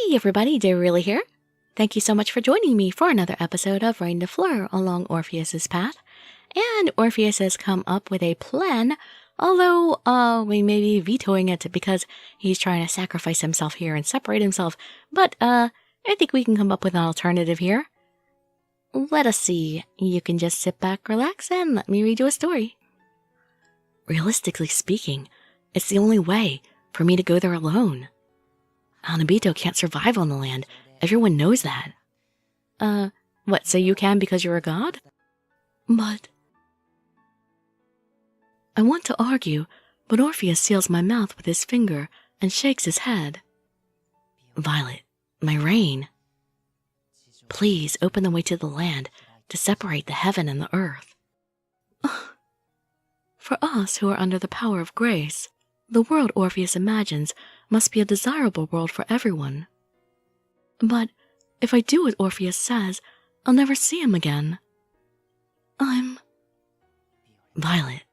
Hey everybody, Dirili here. Thank you so much for joining me for another episode of Reine Des Fleurs along Orpheus's path. And Orpheus has come up with a plan, although we may be vetoing it because he's trying to sacrifice himself here and separate himself. But I think we can come up with an alternative here. Let us see. You can just sit back, relax, and let me read you a story. Realistically speaking, it's the only way for me to go there alone. Hanabito can't survive on the land. Everyone knows that. What, so you can because you're a god? But... I want to argue, but Orpheus seals my mouth with his finger and shakes his head. Violet, my reign. Please open the way to the land to separate the heaven and the earth. For us who are under the power of grace, the world Orpheus imagines must be a desirable world for everyone. But if I do what Orpheus says, I'll never see him again. Violet.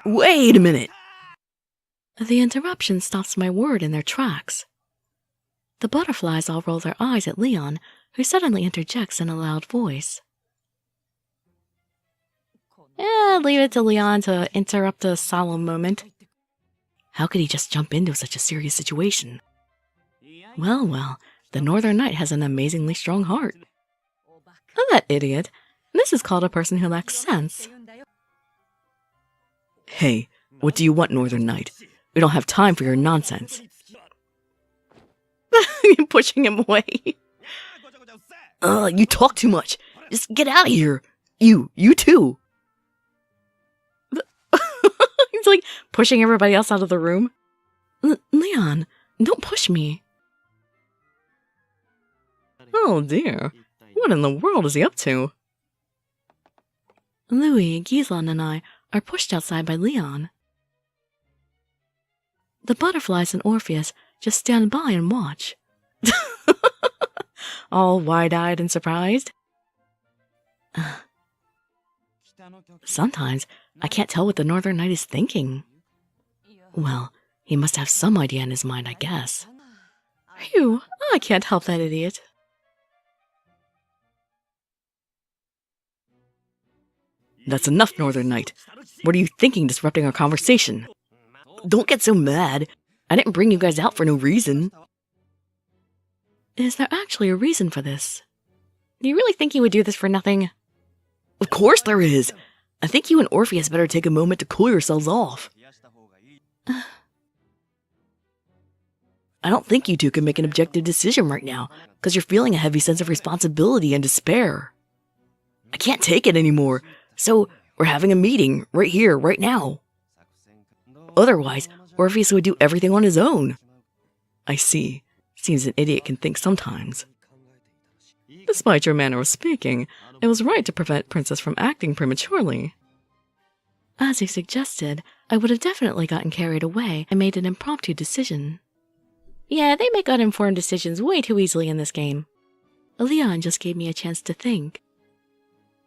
Wait a minute! The interruption stops my word in their tracks. The butterflies all roll their eyes at Leon, who suddenly interjects in a loud voice. Leave it to Leon to interrupt a solemn moment. How could he just jump into such a serious situation? Well, the Northern Knight has an amazingly strong heart. Oh, that idiot. This is called a person who lacks sense. Hey, what do you want, Northern Knight? We don't have time for your nonsense. You're pushing him away. You talk too much. Just get out of here. You too. He's like pushing everybody else out of the room. Leon, don't push me. Oh dear, what in the world is he up to? Louis, Gislon, and I are pushed outside by Leon. The butterflies and Orpheus just stand by and watch. All wide-eyed and surprised. Sometimes I can't tell what the Northern Knight is thinking. Well, he must have some idea in his mind, I guess. Phew, I can't help that idiot. That's enough, Northern Knight. What are you thinking disrupting our conversation? Don't get so mad. I didn't bring you guys out for no reason. Is there actually a reason for this? Do you really think he would do this for nothing? Of course there is. I think you and Orpheus better take a moment to cool yourselves off. I don't think you two can make an objective decision right now, because you're feeling a heavy sense of responsibility and despair. I can't take it anymore, so we're having a meeting right here, right now. Otherwise, Orpheus would do everything on his own. I see. Seems an idiot can think sometimes. Despite your manner of speaking, it was right to prevent Princess from acting prematurely. As you suggested, I would have definitely gotten carried away and made an impromptu decision. Yeah, they make uninformed decisions way too easily in this game. Leon just gave me a chance to think.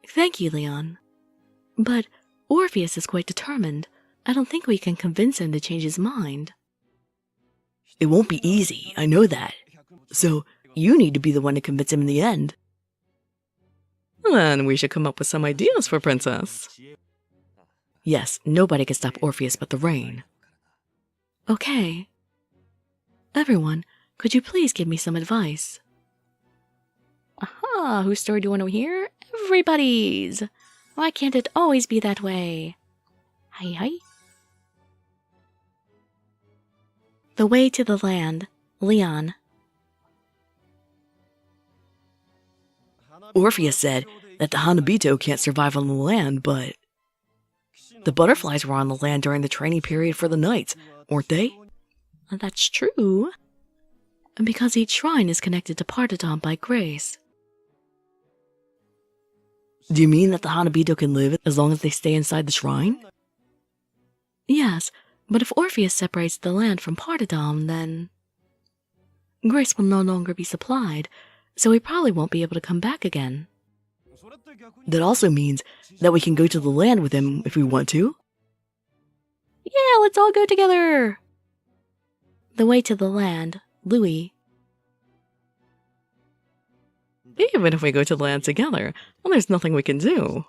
Thank you, Leon. But Orpheus is quite determined. I don't think we can convince him to change his mind. It won't be easy, I know that. So, you need to be the one to convince him in the end. Then we should come up with some ideas for Princess. Yes, nobody can stop Orpheus but the rain. Okay. Everyone, could you please give me some advice? Aha, whose story do you want to hear? Everybody's! Why can't it always be that way? Hi. The way to the land, Leon. Orpheus said that the Hanabito can't survive on the land, but... The butterflies were on the land during the training period for the knights, weren't they? That's true. Because each shrine is connected to Partidon by grace. Do you mean that the Hanabito can live as long as they stay inside the shrine? Yes, but if Orpheus separates the land from Partidon, then... Grace will no longer be supplied, so we probably won't be able to come back again. That also means that we can go to the land with him if we want to. Yeah, let's all go together! The way to the land, Louis. Even if we go to the land together, well, there's nothing we can do.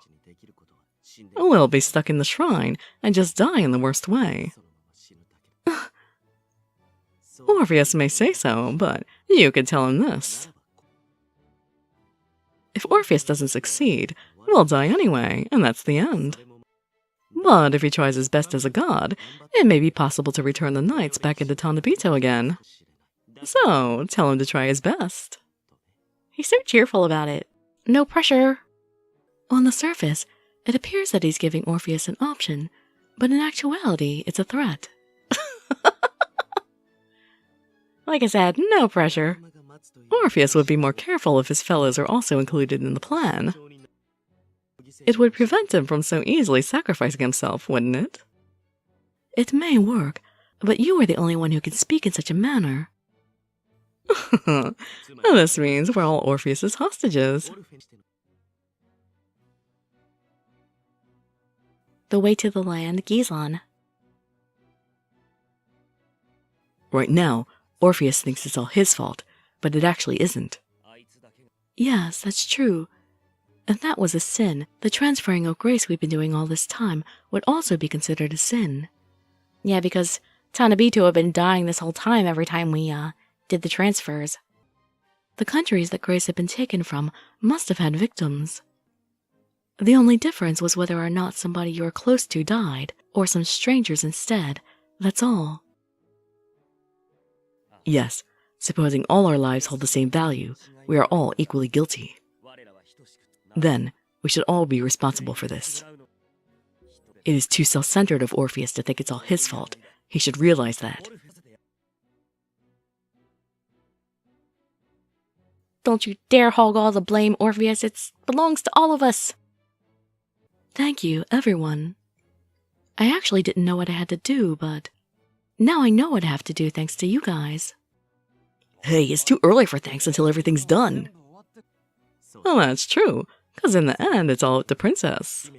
We'll be stuck in the shrine and just die in the worst way. Orpheus may say so, but you could tell him this. If Orpheus doesn't succeed, we'll die anyway, and that's the end. But if he tries his best as a god, it may be possible to return the knights back into Tonabito again. So, tell him to try his best. He's so cheerful about it. No pressure. On the surface, it appears that he's giving Orpheus an option, but in actuality, it's a threat. Like I said, no pressure. Orpheus would be more careful if his fellows are also included in the plan. It would prevent him from so easily sacrificing himself, wouldn't it? It may work, but you are the only one who can speak in such a manner. This means we're all Orpheus's hostages. The way to the land, Gizon. Right now, Orpheus thinks it's all his fault, but it actually isn't. Yes, that's true. If that was a sin, the transferring of grace we've been doing all this time would also be considered a sin. Yeah, because Tanabito had been dying this whole time every time we, did the transfers. The countries that grace had been taken from must have had victims. The only difference was whether or not somebody you were close to died, or some strangers instead, that's all. Yes, supposing all our lives hold the same value, we are all equally guilty. Then, we should all be responsible for this. It is too self-centered of Orpheus to think it's all his fault. He should realize that. Don't you dare hog all the blame, Orpheus. It belongs to all of us. Thank you, everyone. I actually didn't know what I had to do, but now I know what I have to do thanks to you guys. Hey, it's too early for thanks until everything's done. Well, that's true, because in the end, it's all up to Princess.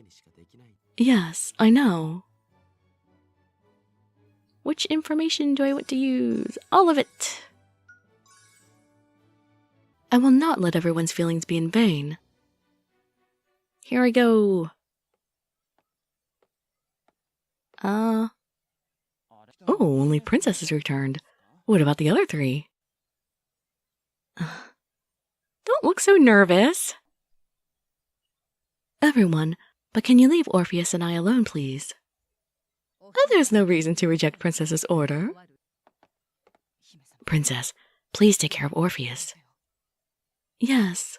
Yes, I know. Which information do I want to use? All of it. I will not let everyone's feelings be in vain. Here I go. Oh, only Princess has returned. What about the other three? Don't look so nervous. Everyone, but can you leave Orpheus and I alone, please? There's no reason to reject Princess's order. Princess, please take care of Orpheus. Yes.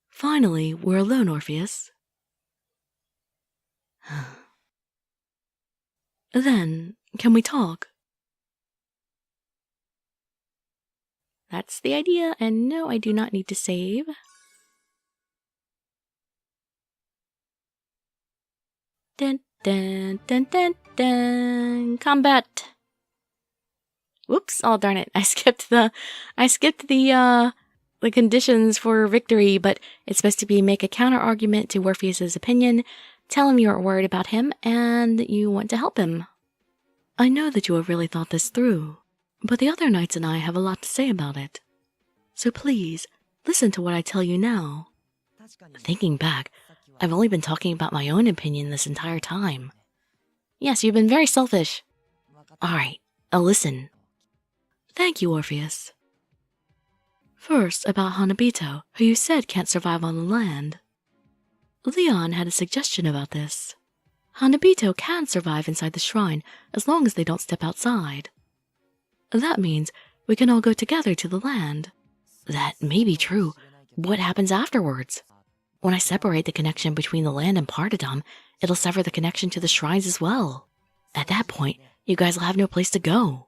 Finally, we're alone, Orpheus. Then, can we talk? That's the idea, and no, I do not need to save. Dun dun dun dun dun. Combat. Whoops! Oh darn it! I skipped the conditions for victory, but it's supposed to be make a counter argument to Orpheus's opinion, tell him you're worried about him, and you want to help him. I know that you have really thought this through, but the other knights and I have a lot to say about it. So please, listen to what I tell you now. Thinking back, I've only been talking about my own opinion this entire time. Yes, you've been very selfish. Alright, I'll listen. Thank you, Orpheus. First, about Hanabito, who you said can't survive on the land. Leon had a suggestion about this. Hanabito can survive inside the shrine as long as they don't step outside. That means we can all go together to the land. That may be true. What happens afterwards? When I separate the connection between the land and Partydom, it'll sever the connection to the shrines as well. At that point, you guys will have no place to go.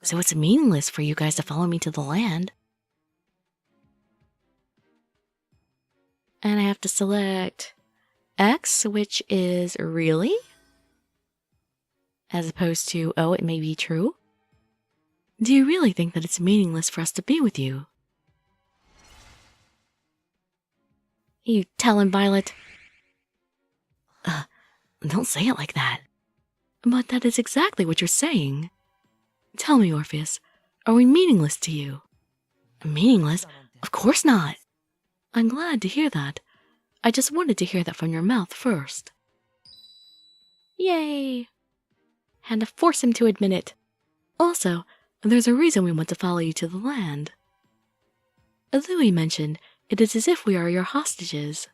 So it's meaningless for you guys to follow me to the land. And I have to select X, which is really, as opposed to, oh, it may be true. Do you really think that it's meaningless for us to be with you? You tell him, Violet. Don't say it like that. But that is exactly what you're saying. Tell me, Orpheus, are we meaningless to you? Meaningless? Of course not. I'm glad to hear that. I just wanted to hear that from your mouth first. Yay! Had to force him to admit it. Also, there's a reason we want to follow you to the land. Louis mentioned it is as if we are your hostages.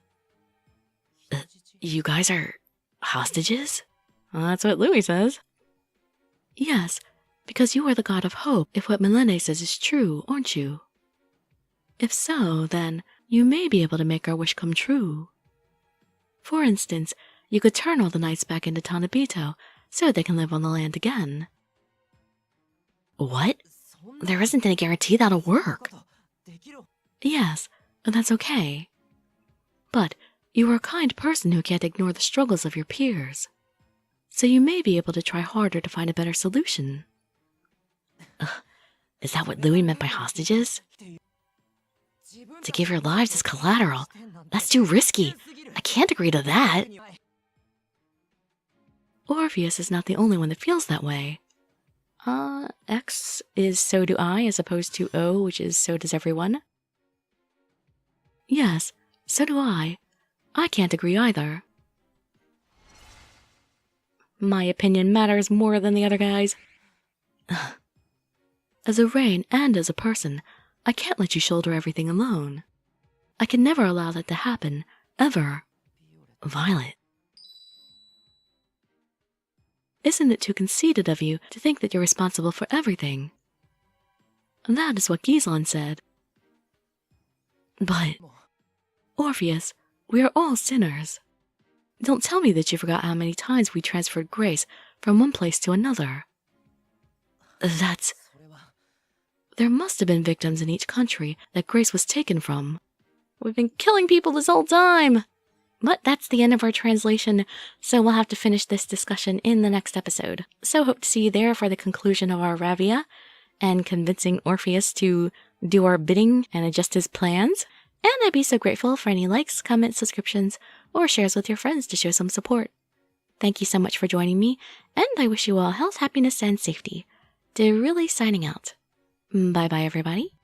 You guys are hostages? Well, that's what Louis says. Yes, because you are the god of hope if what Milene says is true, aren't you? If so, then you may be able to make our wish come true. For instance, you could turn all the knights back into Tanabito so they can live on the land again. What? There isn't any guarantee that'll work. Yes, that's okay. But you are a kind person who can't ignore the struggles of your peers. So you may be able to try harder to find a better solution. Is that what Louis meant by hostages? To give your lives as collateral? That's too risky. I can't agree to that. Orpheus is not the only one that feels that way. X is so do I as opposed to O, which is so does everyone. Yes, so do I. I can't agree either. My opinion matters more than the other guys. As a Reine and as a person, I can't let you shoulder everything alone. I can never allow that to happen, ever. Violet. Isn't it too conceited of you to think that you're responsible for everything? That is what Gislon said. But... Orpheus, we are all sinners. Don't tell me that you forgot how many times we transferred grace from one place to another. That's... There must have been victims in each country that grace was taken from. We've been killing people this whole time! But that's the end of our translation, so we'll have to finish this discussion in the next episode. So hope to see you there for the conclusion of our Ravia, and convincing Orpheus to do our bidding and adjust his plans. And I'd be so grateful for any likes, comments, subscriptions, or shares with your friends to show some support. Thank you so much for joining me, and I wish you all health, happiness, and safety. Dirili signing out. Bye-bye, everybody.